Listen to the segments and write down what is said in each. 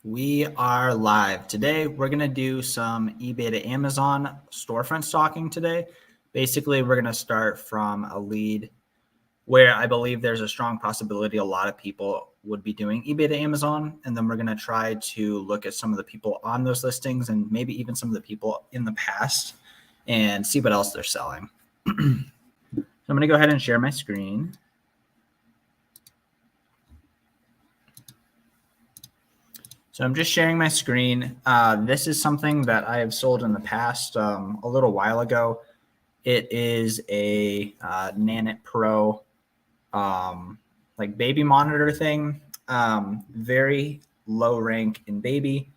We are live. Today, we're going to do some eBay to Amazon storefront stalking today. Basically, we're going to start from a lead where I believe there's a strong possibility a lot of people would be doing eBay to Amazon. And then we're going to try to look at some of the people on those listings and maybe even some of the people in the past and see what else they're selling. So I'm going to go ahead and share my screen. So I'm just sharing my screen. This is something that I have sold in the past a little while ago. It is a Nanit Pro like baby monitor thing. Very low rank in baby.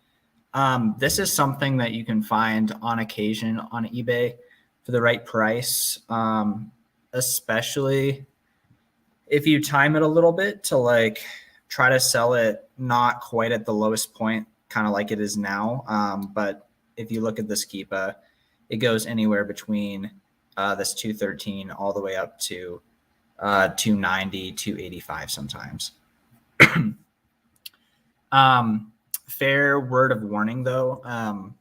This is something that you can find on occasion on eBay for the right price, especially if you time it a little bit to like try to sell it not quite at the lowest point, kind of like it is now. But if you look at this 𝗦ici𝗰𝗶𝗹, it goes anywhere between this 213 all the way up to 290, 285 sometimes. Fair word of warning though,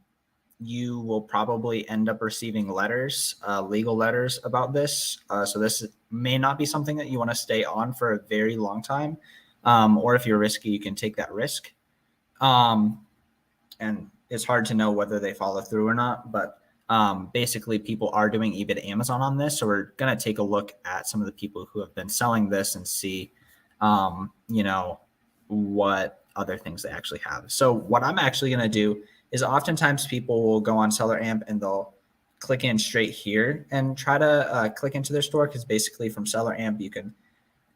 you will probably end up receiving letters, legal letters about this. So this may not be something that you want to stay on for a very long time. Or if you're risky, you can take that risk. And it's hard to know whether they follow through or not, but basically people are doing eBay to Amazon on this. So we're going to take a look at some of the people who have been selling this and see, what other things they actually have. So what I'm actually going to do is oftentimes people will go on Seller Amp and they'll click in straight here and try to click into their store, because basically from Seller Amp, you can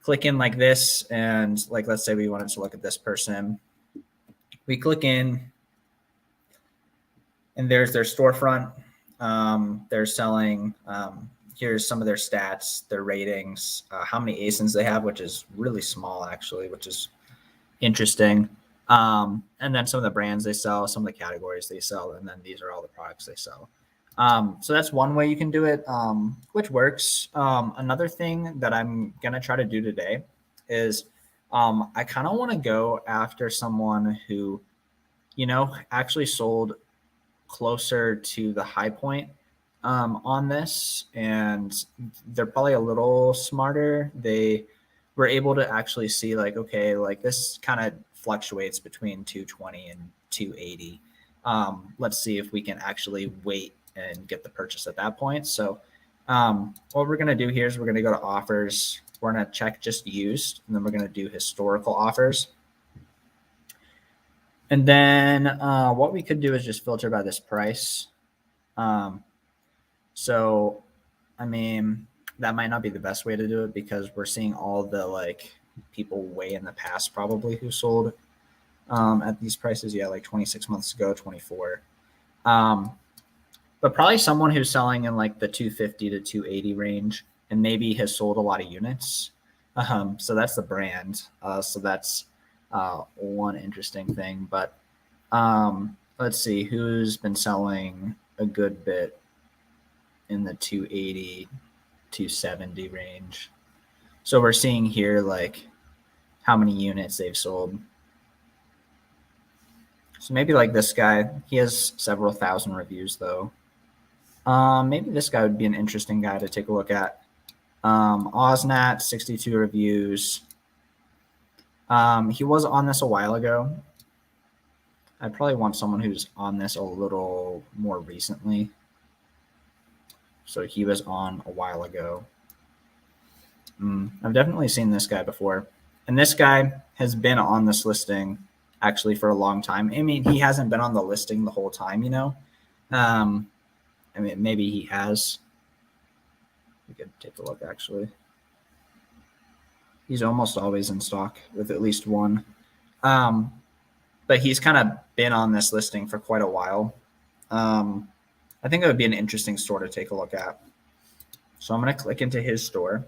click in like this, and like, let's say we wanted to look at this person. We click in and there's their storefront. They're selling, here's some of their stats, their ratings, how many ASINs they have, which is really small actually, which is interesting. And then some of the brands they sell, some of the categories they sell, and then these are all the products they sell. So that's one way you can do it, which works. Another thing that I'm going to try to do today is I kind of want to go after someone who, actually sold closer to the high point on this, and they're probably a little smarter. They were able to actually see like, okay, like this kind of fluctuates between 220 and 280. Let's see if we can actually wait and get the purchase at that point. So what we're going to do here is we're going to go to offers. We're going to check just used, and then we're going to do historical offers. And then what we could do is just filter by this price. So, I mean, that might not be the best way to do it, because we're seeing all the like people way in the past probably who sold at these prices. Yeah, like 26 months ago, 24. But probably someone who's selling in like the 250 to 280 range and maybe has sold a lot of units. So that's the brand. So that's one interesting thing. But let's see who's been selling a good bit in the 280, 270 range. So we're seeing here like how many units they've sold. So maybe like this guy, he has several thousand reviews though. Maybe this guy would be an interesting guy to take a look at. Osnat, 62 reviews. He was on this a while ago. I probably want someone who's on this a little more recently. So he was on a while ago. I've definitely seen this guy before. And this guy has been on this listing actually for a long time. I mean, he hasn't been on the listing the whole time, I mean, maybe he has. We could take a look, actually. He's almost always in stock with at least one. But he's kind of been on this listing for quite a while. I think it would be an interesting store to take a look at. So I'm going to click into his store.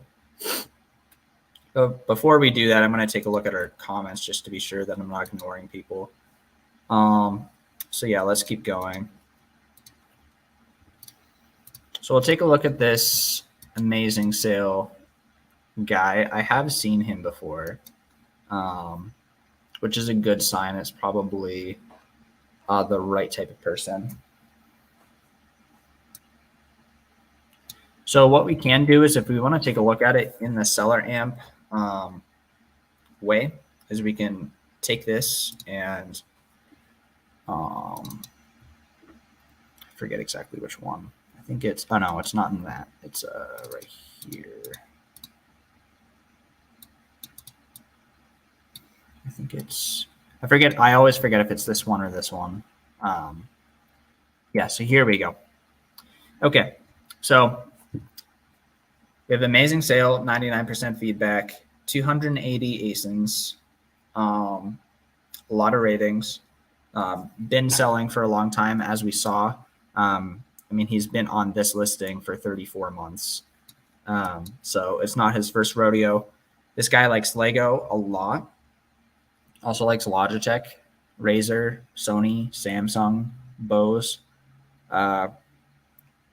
But before we do that, I'm going to take a look at our comments just to be sure that I'm not ignoring people. So yeah, let's keep going. So we'll take a look at this amazing sale guy. I have seen him before. which is a good sign. It's probably the right type of person. So what we can do is if we want to take a look at it in the seller amp way, is we can take this and I forget exactly which one. I think it's, oh no, it's not in that. It's right here. I think it's, I forget. I always forget if it's this one or this one. Yeah, so here we go. Okay, so we have amazing sale, 99% feedback, 280 ASINs, a lot of ratings, been selling for a long time, as we saw. I mean, he's been on this listing for 34 months. So it's not his first rodeo. This guy likes Lego a lot. Also likes Logitech, Razer, Sony, Samsung, Bose,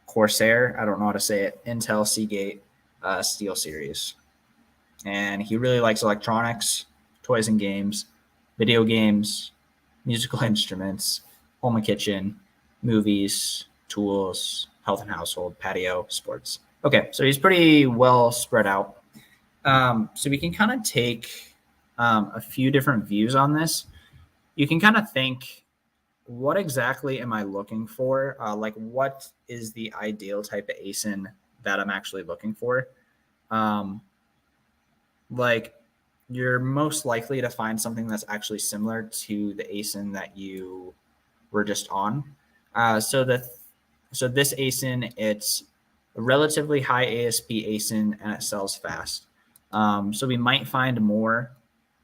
Corsair, I don't know how to say it, Intel, Seagate, SteelSeries. And he really likes electronics, toys and games, video games, musical instruments, home and kitchen, movies, tools, health and household, patio, sports. Okay, so he's pretty well spread out. So we can kind of take a few different views on this. You can kind of think, what exactly am I looking for? Like, what is the ideal type of ASIN that I'm actually looking for? Like, you're most likely to find something that's actually similar to the ASIN that you were just on. So this ASIN, it's a relatively high ASP ASIN and it sells fast. So we might find more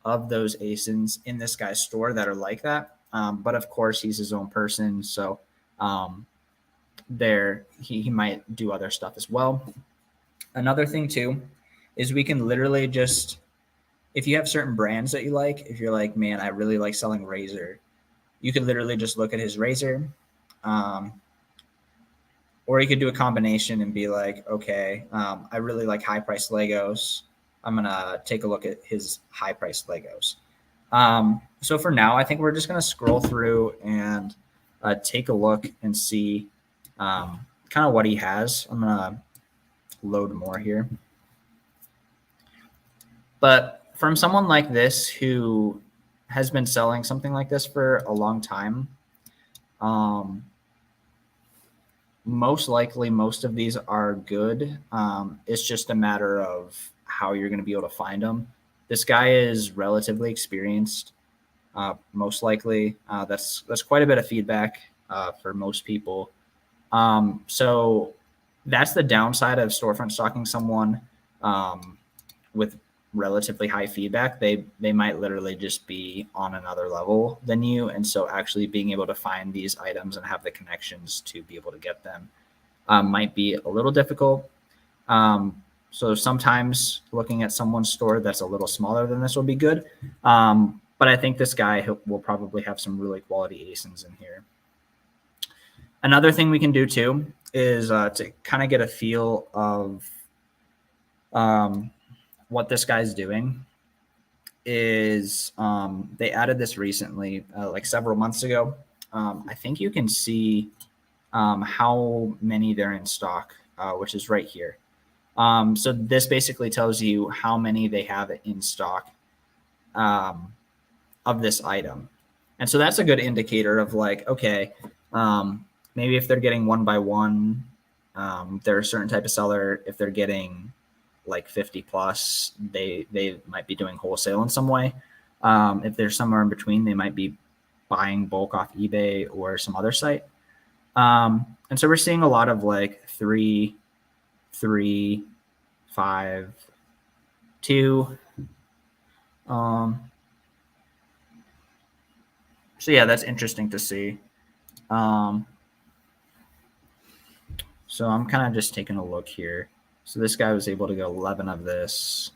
of those ASINs in this guy's store that are like that. But of course, he's his own person, so he might do other stuff as well. Another thing too is we can literally just, if you have certain brands that you like, if you're like, man, I really like selling Razer, you could literally just look at his Razer, or you could do a combination and be like, okay, I really like high priced Legos. I'm gonna take a look at his high priced Legos. So for now, I think we're just going to scroll through and take a look and see kind of what he has. I'm going to load more here. But from someone like this who has been selling something like this for a long time, most likely most of these are good. It's just a matter of how you're going to be able to find them. This guy is relatively experienced, most likely. That's quite a bit of feedback for most people. So that's the downside of storefront stalking someone with relatively high feedback. They might literally just be on another level than you, and so actually being able to find these items and have the connections to be able to get them might be a little difficult. So sometimes looking at someone's store that's a little smaller than this will be good. But I think this guy will probably have some really quality ASINs in here. Another thing we can do too is to kind of get a feel of what this guy's doing is they added this recently, like several months ago. I think you can see how many they're in stock, which is right here. So this basically tells you how many they have in stock of this item. And so that's a good indicator of like, okay, maybe if they're getting one by one, they're a certain type of seller. If they're getting like 50 plus, they might be doing wholesale in some way. If they're somewhere in between, they might be buying bulk off eBay or some other site. And so we're seeing a lot of like 3, 5, 2. So yeah, that's interesting to see. So I'm kind of just taking a look here. So this guy was able to get 11 of this.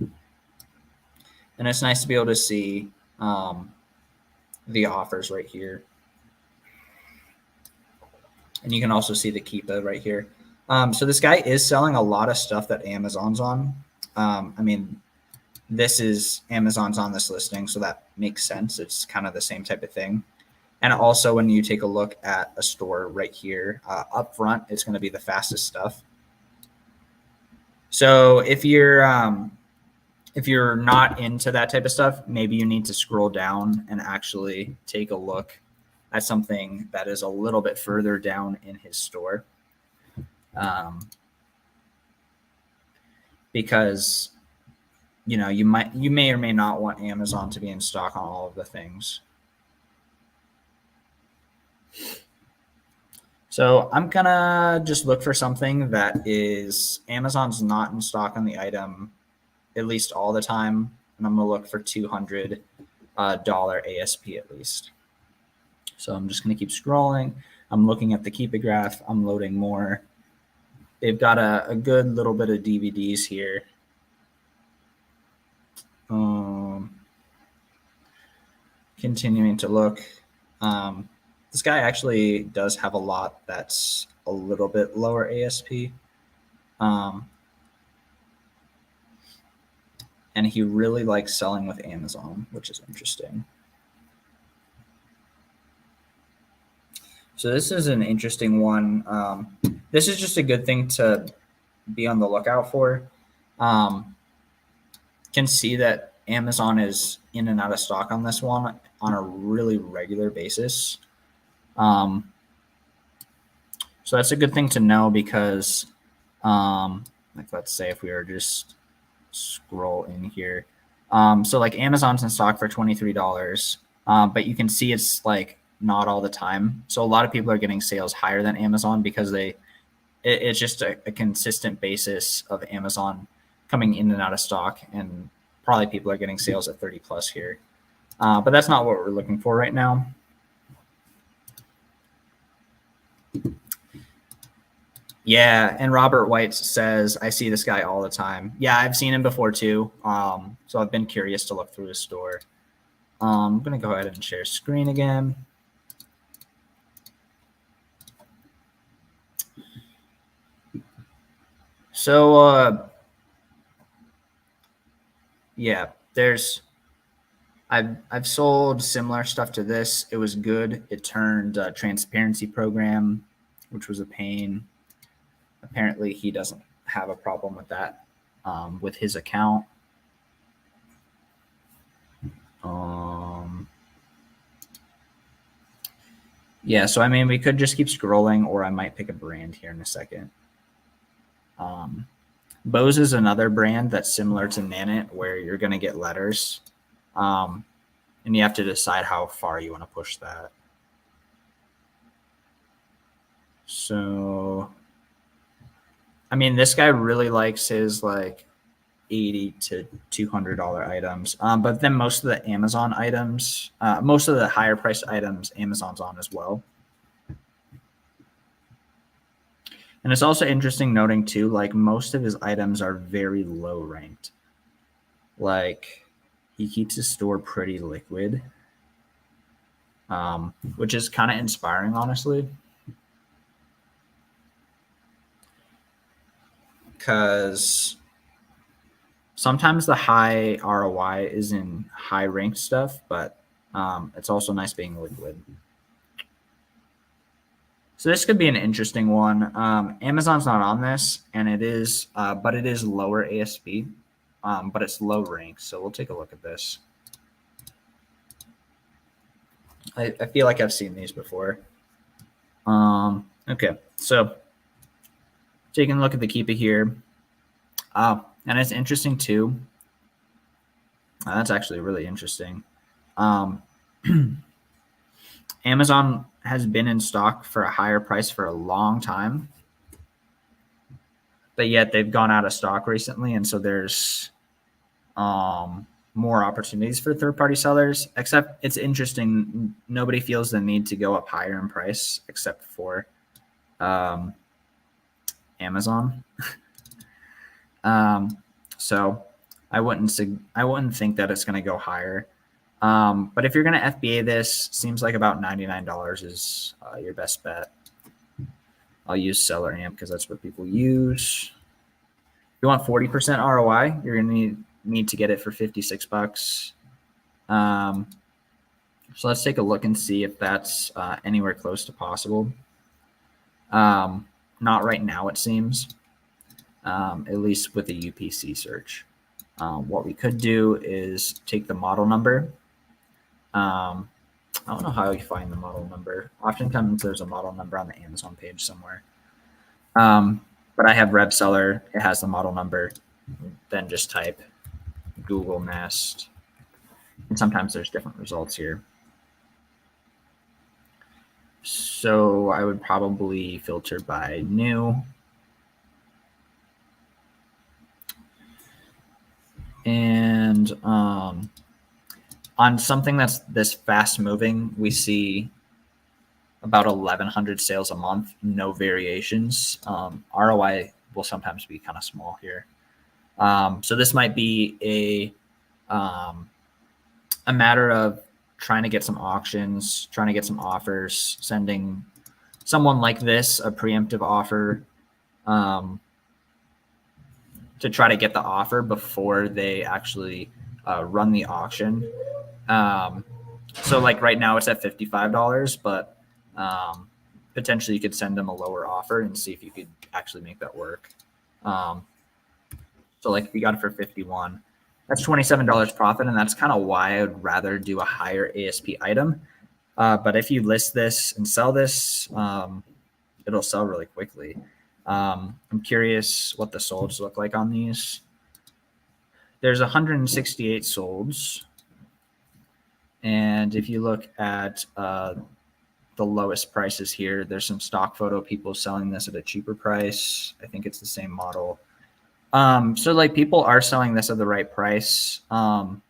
And it's nice to be able to see the offers right here. And you can also see the 𝗰𝗶𝗹 right here. So this guy is selling a lot of stuff that Amazon's on. I mean, this is Amazon's on this listing, so that makes sense. It's kind of the same type of thing. And also, when you take a look at a store right here, up front, it's going to be the fastest stuff. So if you're not into that type of stuff, maybe you need to scroll down and actually take a look at something that is a little bit further down in his store. Because you know, you may or may not want Amazon to be in stock on all of the things. So I'm gonna just look for something that is Amazon's not in stock on the item at least all the time, and I'm gonna look for $200 ASP at least. So I'm just gonna keep scrolling. I'm looking at the Keep It graph. I'm loading more. They've got a good little bit of DVDs here. Continuing to look. This guy actually does have a lot that's a little bit lower ASP. And he really likes selling with Amazon, which is interesting. So this is an interesting one. This is just a good thing to be on the lookout for. Can see that Amazon is in and out of stock on this one on a really regular basis. So that's a good thing to know because, like, let's say if we were just scroll in here. So like Amazon's in stock for $23, but you can see it's like not all the time. So a lot of people are getting sales higher than Amazon because it's just a consistent basis of Amazon coming in and out of stock, and probably people are getting sales at 30 plus here. But that's not what we're looking for right now. Yeah, and Robert White says, I see this guy all the time. Yeah, I've seen him before too. So I've been curious to look through his store. I'm going to go ahead and share screen again. So, yeah, I've sold similar stuff to this. It was good. It turned transparency program, which was a pain. Apparently, he doesn't have a problem with that with his account. Yeah, so I mean, we could just keep scrolling, or I might pick a brand here in a second. 𝗬𝗠 is another brand that's similar to Nanit, where you're going to get letters, and you have to decide how far you want to push that. So, I mean, this guy really likes his like $80 to $200 items, but then most of the Amazon items, most of the higher priced items, Amazon's on as well. And it's also interesting noting too, like most of his items are very low ranked. Like he keeps his store pretty liquid, which is kind of inspiring, honestly. Because sometimes the high ROI is in high ranked stuff, but it's also nice being liquid. So this could be an interesting one. Amazon's not on this, and it is, but it is lower ASP, but it's low rank. So we'll take a look at this. I feel like I've seen these before. Okay, so taking a look at the Keep It here. And it's interesting too. That's actually really interesting. Amazon has been in stock for a higher price for a long time, but yet they've gone out of stock recently. And so there's more opportunities for third-party sellers, except it's interesting. Nobody feels the need to go up higher in price except for Amazon. So I wouldn't think that it's going to go higher. But if you're going to FBA this, seems like about $99 is your best bet. I'll use Seller Amp because that's what people use. If you want 40% ROI, you're going to need need to get it for 56 bucks. So let's take a look and see if that's anywhere close to possible. Not right now, it seems, at least with the UPC search. What we could do is take the model number. I don't know how you find the model number. Oftentimes there's a model number on the Amazon page somewhere. But I have RevSeller. It has the model number. Then just type Google Nest. And sometimes there's different results here. So I would probably filter by new. And on something that's this fast moving, we see about 1,100 sales a month, no variations. ROI will sometimes be kind of small here. So this might be a matter of trying to get some auctions, trying to get some offers, sending someone like this a preemptive offer to try to get the offer before they actually run the auction. So like right now it's at $55, but potentially you could send them a lower offer and see if you could actually make that work. So like if you got it for 51, that's $27 profit, and that's kind of why I would rather do a higher ASP item. But if you list this and sell this, it'll sell really quickly. I'm curious what the solds look like on these. There's 168 solds. And if you look at the lowest prices here, there's some stock photo people selling this at a cheaper price. I think it's the same model. So like people are selling this at the right price. So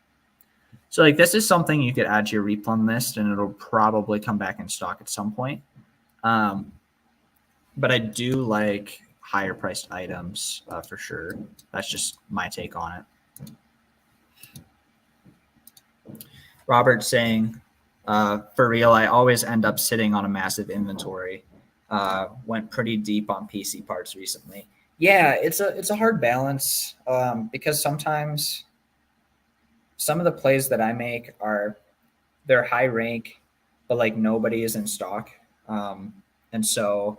like this is something you could add to your replun list, and it'll probably come back in stock at some point. But I do like higher priced items for sure. That's just my take on it. Robert saying, for real, I always end up sitting on a massive inventory. Went pretty deep on PC parts recently. Yeah, it's a hard balance because sometimes some of the plays that I make they're high rank, but like nobody is in stock. And so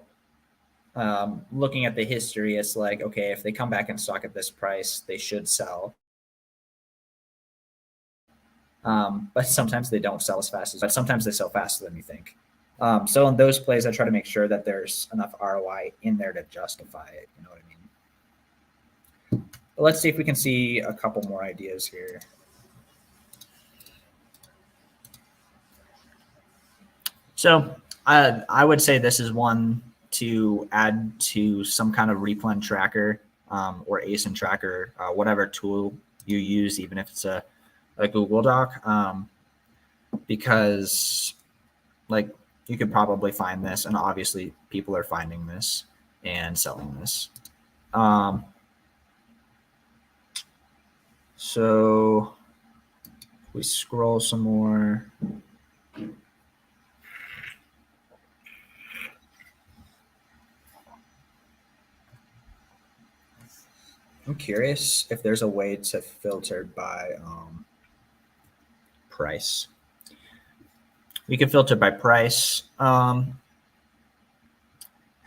looking at the history, it's like, okay, if they come back in stock at this price, they should sell. But sometimes they don't sell as fast but sometimes they sell faster than you think. So in those plays, I try to make sure that there's enough ROI in there to justify it. You know what I mean? But let's see if we can see a couple more ideas here. So I would say this is one to add to some kind of replun tracker or ASIN tracker, whatever tool you use, even if it's a Google Doc, because like you could probably find this, and obviously people are finding this and selling this. So we scroll some more. I'm curious if there's a way to filter by price. We can filter by price. How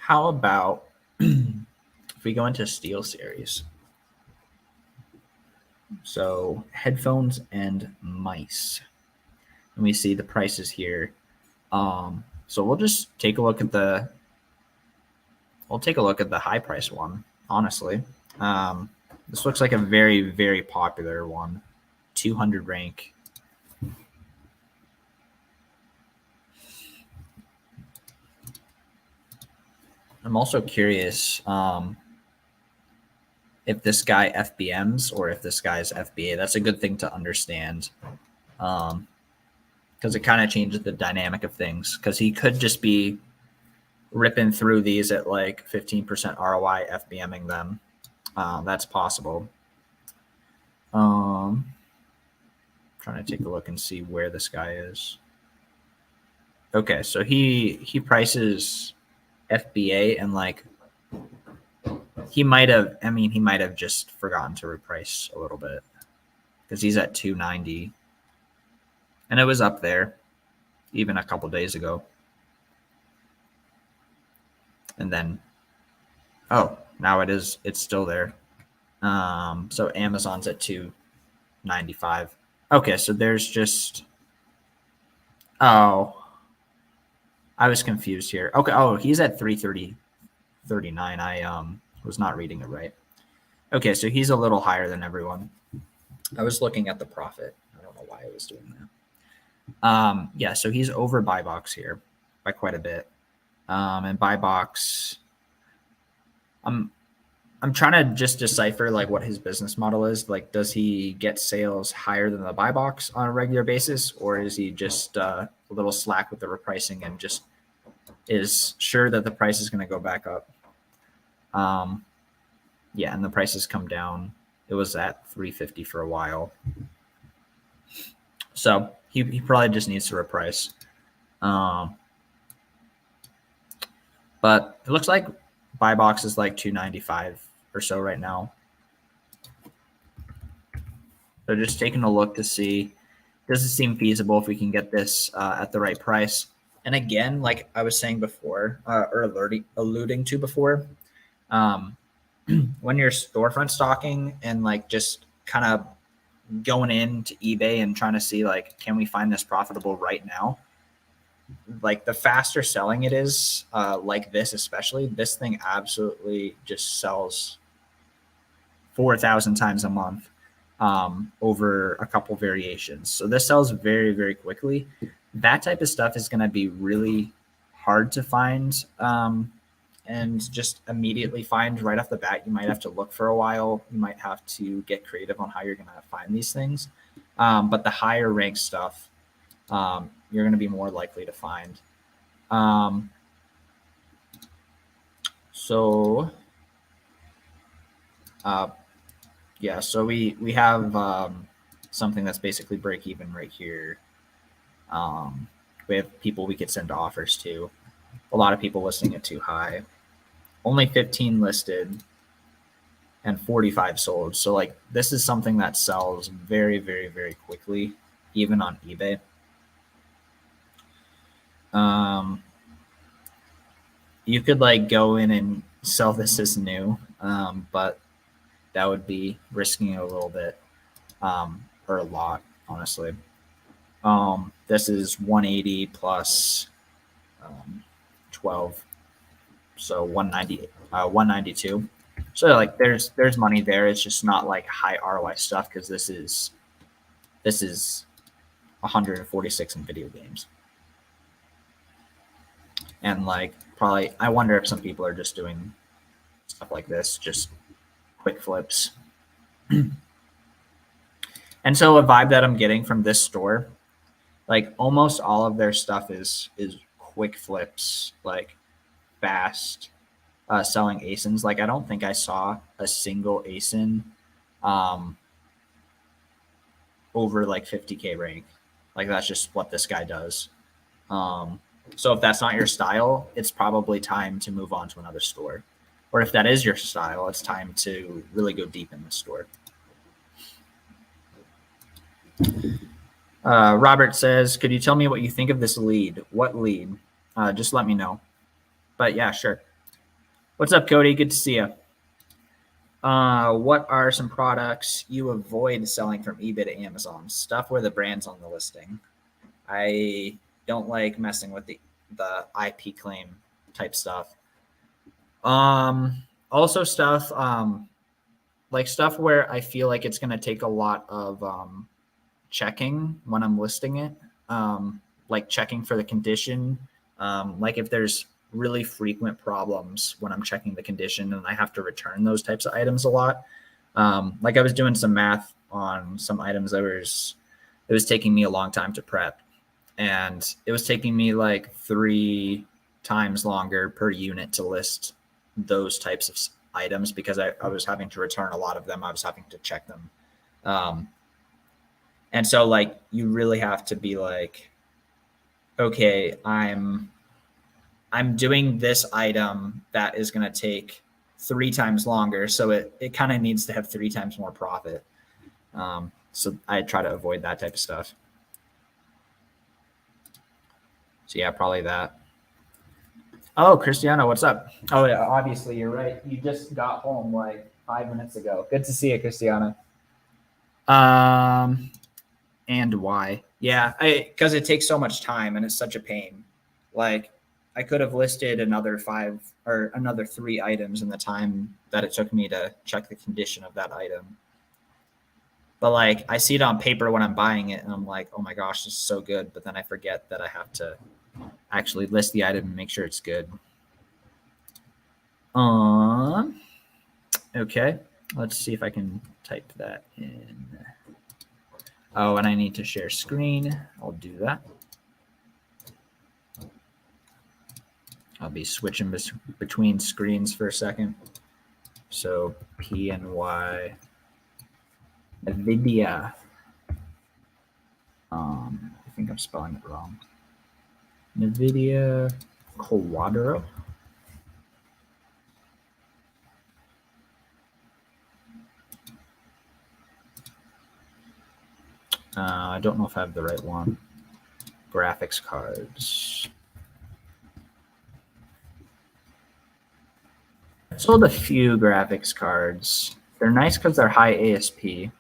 about if we go into Steel Series? So headphones and mice. And we see the prices here. So we'll just take a look at the high price one, honestly. This looks like a very, very popular one, 200 rank. I'm also curious if this guy FBMs or if this guy's FBA. That's a good thing to understand because it kind of changes the dynamic of things, because he could just be ripping through these at like 15% ROI, FBMing them. That's possible. Trying to take a look and see where this guy is. Okay, so he prices FBA, and like he might have just forgotten to reprice a little bit. because he's at 290, and it was up there even a couple days ago. And then, oh, now it's still there. So Amazon's at 295. Okay, so there's just, oh, I was confused here. Okay, oh, he's at 330.39. I was not reading it right. Okay, so he's a little higher than everyone. I was looking at the profit. I don't know why I was doing that. Yeah, so he's over buy box here by quite a bit. And buy box, I'm trying to just decipher like what his business model is. Like, does he get sales higher than the buy box on a regular basis, or is he just a little slack with the repricing and just is sure that the price is going to go back up? Yeah, and the prices come down. It was at 350 for a while. So he probably just needs to reprice. But it looks like buy box is like 295 or so right now. So just taking a look to see, does it seem feasible if we can get this at the right price? And again, like I was saying before, or alluding to before, when you're storefront stalking and like just kind of going into eBay and trying to see like, can we find this profitable right now? Like the faster selling it is, like this especially, this thing absolutely just sells 4,000 times a month over a couple variations. So this sells very, very quickly. That type of stuff is going to be really hard to find and just immediately find right off the bat. You might have to look for a while. You might have to get creative on how you're going to find these things. But the higher ranked stuff, you're going to be more likely to find. Yeah, so we have something that's basically break even right here. We have people we could send offers to. A lot of people listing it too high. Only 15 listed and 45 sold. So like this is something that sells very, very, very quickly, even on eBay. You could like go in and sell this as new, but that would be risking it a little bit, or a lot, honestly. This is 180 plus 12, so 190, 192. So like there's money there. It's just not like high ROI stuff because this is 146 in video games. And like probably, I wonder if some people are just doing stuff like this, just quick flips. And so a vibe that I'm getting from this store, like almost all of their stuff is quick flips, like fast selling ASINs. Like I don't think I saw a single ASIN over like 50K rank. Like that's just what this guy does. So if that's not your style, it's probably time to move on to another store. Or if that is your style, it's time to really go deep in the store. Robert says, could you tell me what you think of this lead? What lead? Just let me know. But yeah, sure. What's up, Cody? Good to see you. What are some products you avoid selling from eBay to Amazon? Stuff where the brand's on the listing. I don't like messing with the IP claim type stuff. Also stuff like stuff where I feel like it's going to take a lot of checking when I'm listing it, like checking for the condition. Like if there's really frequent problems when I'm checking the condition and I have to return those types of items a lot. Like I was doing some math on some items that it was taking me a long time to prep, and it was taking me like 3 times longer per unit to list those types of items because I was having to return a lot of them. I was having to check them. And so like, you really have to be like, okay, I'm doing this item that is going to take 3 times longer. So it kind of needs to have 3 times more profit. So I try to avoid that type of stuff. So yeah, probably that. Oh, Cristiano, what's up? Oh yeah, obviously you're right. You just got home like 5 minutes ago. Good to see you, Cristiano. And why? Yeah, because it takes so much time and it's such a pain. Like I could have listed another 5 or another 3 items in the time that it took me to check the condition of that item. But like I see it on paper when I'm buying it and I'm like, oh my gosh, this is so good. But then I forget that I have to actually list the item and make sure it's good. Okay, let's see if I can type that in. Oh, and I need to share screen. I'll do that. I'll be switching between screens for a second. So 𝗶𝗹 𝗦�ឍ. I think I'm spelling it wrong. 𝗦ci𝗰𝗶𝗹. I don't know if I have the right one. Graphics cards. I sold a few graphics cards. They're nice because they're high ASP.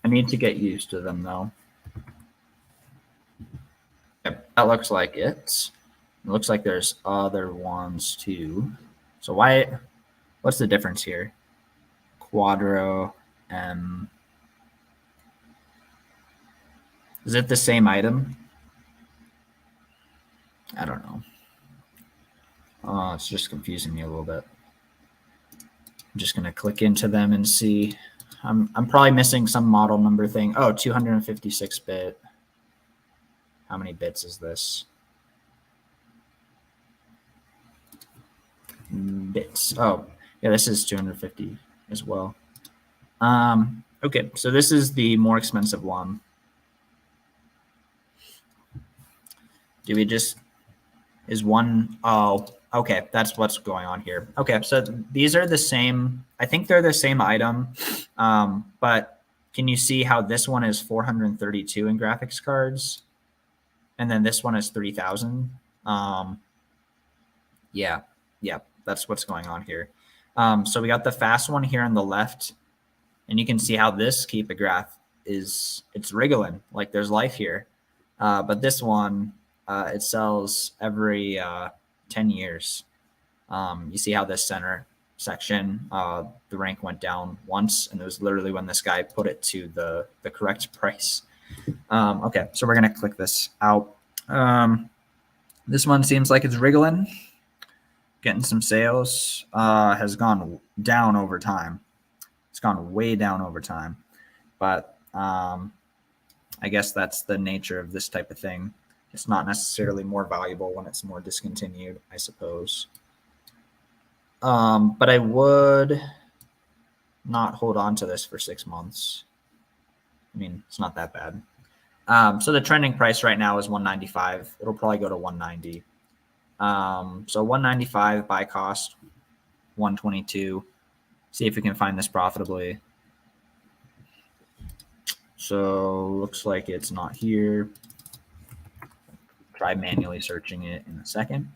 I need to get used to them though. Yep, that looks like it. It looks like there's other ones too. So what's the difference here? 𝗦𝗶𝗹 𝗦𝗡. Is it the same item? I don't know. It's just confusing me a little bit. I'm just gonna click into them and see. I'm probably missing some model number thing. Oh, 256-bit. How many bits is this? Bits. Oh, yeah, this is 250 as well. Okay, so this is the more expensive one. Do we just, is one, oh, okay, that's what's going on here. Okay, so these are the same, I think they're the same item, but can you see how this one is 432 in graphics cards? And then this one is 3,000. Yeah, that's what's going on here. So we got the fast one here on the left, and you can see how this 𝗰𝗶𝗃 it's wriggling, like there's life here. But this one, it sells every 10 years. You see how this center section, the rank went down once, and it was literally when this guy put it to the correct price. Okay, so we're gonna click this out. This one seems like it's wriggling, getting some sales. Has gone down over time. It's gone way down over time, but I guess that's the nature of this type of thing. It's not necessarily more valuable when it's more discontinued, I suppose. But I would not hold on to this for 6 months. I mean, it's not that bad. So the trending price right now is 195. It'll probably go to 190. So 195 buy cost, 122. See if we can find this profitably. So looks like it's not here. Try manually searching it in a second.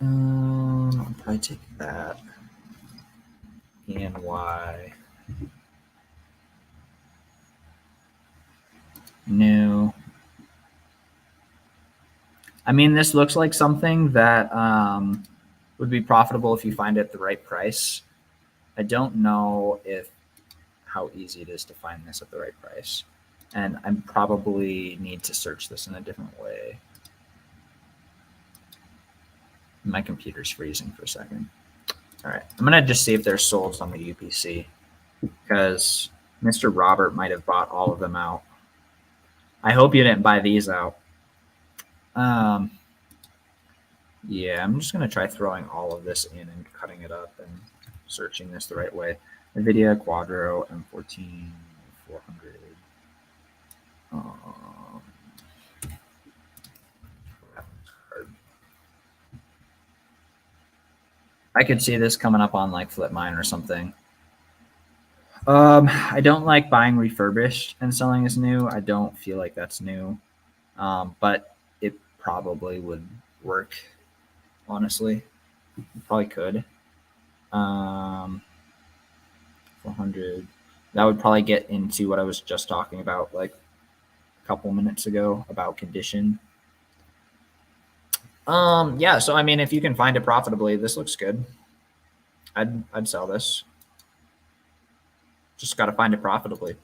I'll probably take that. 𝗫𝗦. New. I mean, this looks like something that would be profitable if you find it at the right price. I don't know how easy it is to find this at the right price. And I probably need to search this in a different way. My computer's freezing for a second. All right, I'm gonna just see if they're sold on the UPC, because Mr. Robert might have bought all of them out. I hope you didn't buy these out. Yeah, I'm just gonna try throwing all of this in and cutting it up and searching this the right way. NVIDIA 𝗦𝗃 M14 400. I could see this coming up on like Flip Mine or something. I don't like buying refurbished and selling as new. I don't feel like that's new, but it probably would work. Honestly, it probably could. 400. That would probably get into what I was just talking about, like a couple minutes ago about condition. Yeah. So I mean, if you can find it profitably, this looks good. I'd sell this. Just got to find it profitably.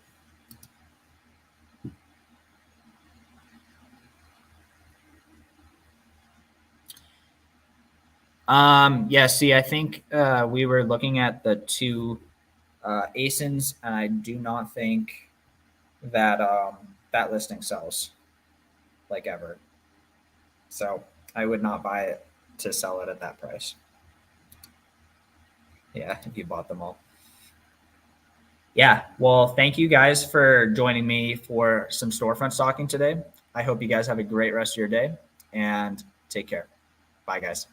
Yeah, see, I think we were looking at the two ASINs, and I do not think that that listing sells like ever. So I would not buy it to sell it at that price. Yeah, if you bought them all. Yeah, well, thank you guys for joining me for some storefront stalking today. I hope you guys have a great rest of your day and take care. Bye, guys.